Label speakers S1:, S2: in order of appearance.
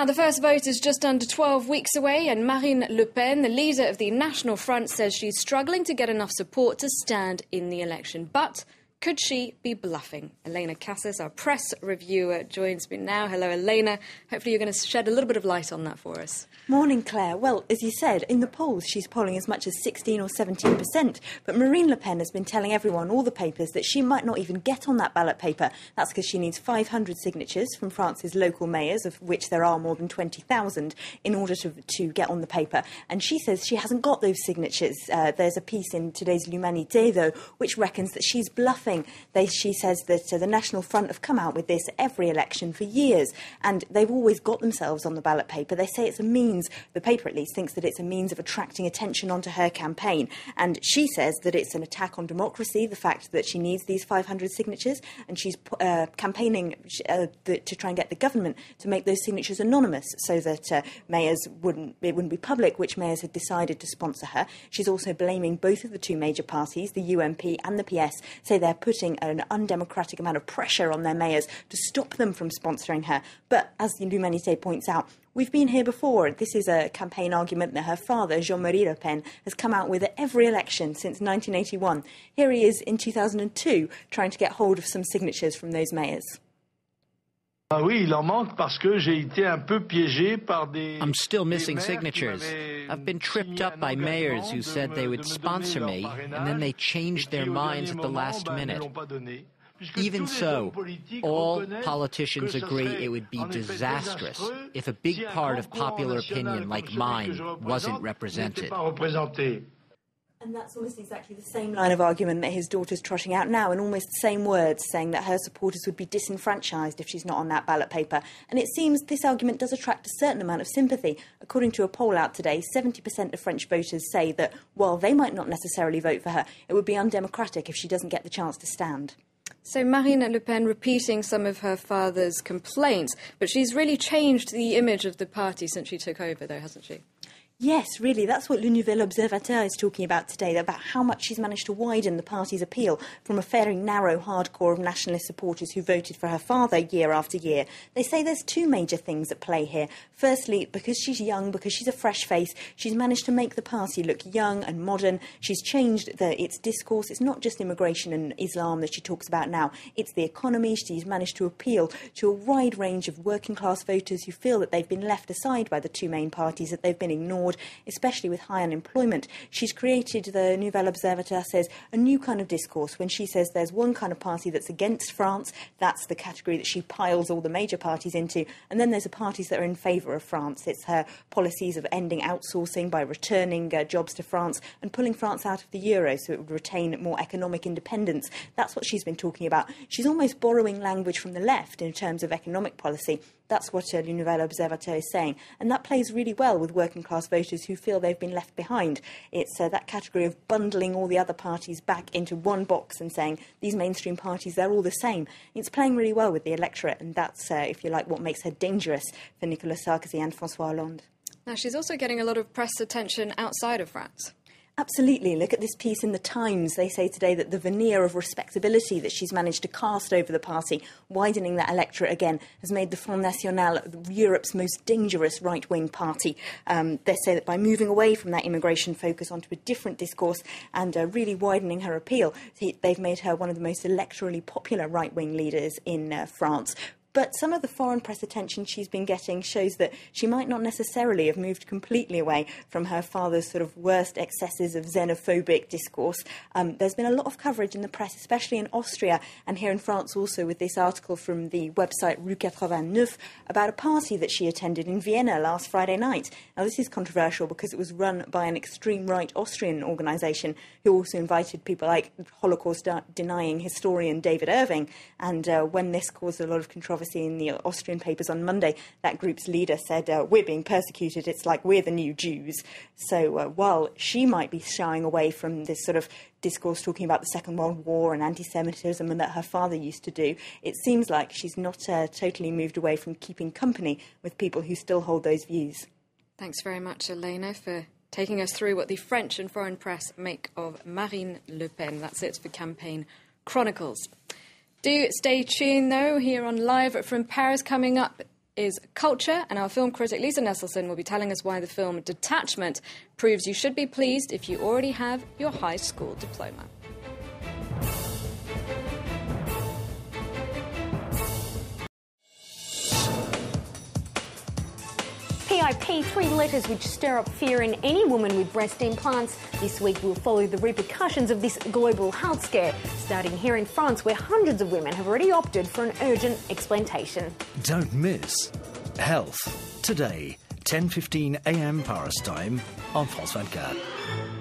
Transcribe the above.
S1: Now, the first vote is just under 12 weeks away, and Marine Le Pen, the leader of the National Front, says she's struggling to get enough support to stand in the election. But could she be bluffing? Elena Casas, our press reviewer, joins me now. Hello, Elena. Hopefully you're going to shed a little bit of light on that for us.
S2: Morning, Claire. Well, as you said, in the polls she's polling as much as 16 or 17%, but Marine Le Pen has been telling everyone, all the papers, that she might not even get on that ballot paper. That's because she needs 500 signatures from France's local mayors, of which there are more than 20,000, in order to get on the paper. And she says she hasn't got those signatures. There's a piece in today's L'Humanité, though, which reckons that she's bluffing. She says that the National Front have come out with this every election for years, and they've always got themselves on the ballot paper. They say it's a means, the paper at least thinks that it's a means of attracting attention onto her campaign. And she says that it's an attack on democracy, the fact that she needs these 500 signatures, and she's campaigning to try and get the government to make those signatures anonymous so that mayors wouldn't be public which mayors had decided to sponsor her. She's also blaming both of the two major parties, the UMP and the PS, say they're putting an undemocratic amount of pressure on their mayors to stop them from sponsoring her. But as the L'Humanité points out, we've been here before. This is a campaign argument that her father, Jean-Marie Le Pen, has come out with at every election since 1981. Here he is in 2002 trying to get hold of some signatures from those mayors.
S3: I'm still missing signatures. I've been tripped up by mayors who said they would sponsor me, and then they changed their minds at the last minute. Even so, all politicians agree it would be disastrous if a big part of popular opinion like mine wasn't represented.
S2: And that's almost exactly the same line of argument that his daughter's trotting out now, in almost the same words, saying that her supporters would be disenfranchised if she's not on that ballot paper. And it seems this argument does attract a certain amount of sympathy. According to a poll out today, 70% of French voters say that while they might not necessarily vote for her, it would be undemocratic if she doesn't get the chance to stand.
S1: So Marine Le Pen repeating some of her father's complaints, but she's really changed the image of the party since she took over, though, hasn't she?
S2: Yes, really, that's what Le Nouvel Observateur is talking about today, about how much she's managed to widen the party's appeal from a fairly narrow hardcore of nationalist supporters who voted for her father year after year. They say there's two major things at play here. Firstly, because she's young, because she's a fresh face, she's managed to make the party look young and modern. She's changed its discourse. It's not just immigration and Islam that she talks about now. It's the economy. She's managed to appeal to a wide range of working-class voters who feel that they've been left aside by the two main parties, that they've been ignored, especially with high unemployment. She's created, the Nouvel Observateur says, a new kind of discourse. When she says there's one kind of party that's against France, that's the category that she piles all the major parties into. And then there's the parties that are in favour of France. It's her policies of ending outsourcing by returning jobs to France and pulling France out of the euro so it would retain more economic independence. That's what she's been talking about. She's almost borrowing language from the left in terms of economic policy. That's what Le Nouvel Observateur is saying. And that plays really well with working-class voters who feel they've been left behind. It's that category of bundling all the other parties back into one box and saying, these mainstream parties, they're all the same. It's playing really well with the electorate, and that's, if you like, what makes her dangerous for Nicolas Sarkozy and François Hollande.
S1: Now, she's also getting a lot of press attention outside of France.
S2: Absolutely. Look at this piece in The Times. They say today that the veneer of respectability that she's managed to cast over the party, widening that electorate again, has made the Front National Europe's most dangerous right-wing party. They say that by moving away from that immigration focus onto a different discourse and really widening her appeal, they've made her one of the most electorally popular right-wing leaders in France. But some of the foreign press attention she's been getting shows that she might not necessarily have moved completely away from her father's sort of worst excesses of xenophobic discourse. There's been a lot of coverage in the press, especially in Austria and here in France also, with this article from the website Rue 89 about a party that she attended in Vienna last Friday night. Now, this is controversial because it was run by an extreme right Austrian organisation who also invited people like Holocaust-denying historian David Irving. And when this caused a lot of controversy in the Austrian papers on Monday, that group's leader said, we're being persecuted, it's like we're the new Jews. So while she might be shying away from this sort of discourse talking about the Second World War and anti-Semitism and that her father used to do, it seems like she's not totally moved away from keeping company with people who still hold those views.
S1: Thanks very much, Elena, for taking us through what the French and foreign press make of Marine Le Pen. That's it for Campaign Chronicles. Do stay tuned, though, here on Live from Paris. Coming up is culture, and our film critic Lisa Nesselson will be telling us why the film Detachment proves you should be pleased if you already have your high school diploma.
S4: PIP, 3 letters which stir up fear in any woman with breast implants. This week we'll follow the repercussions of this global health scare, starting here in France where hundreds of women have already opted for an urgent explantation.
S5: Don't miss Health today, 10:15 a.m. Paris time on France 24.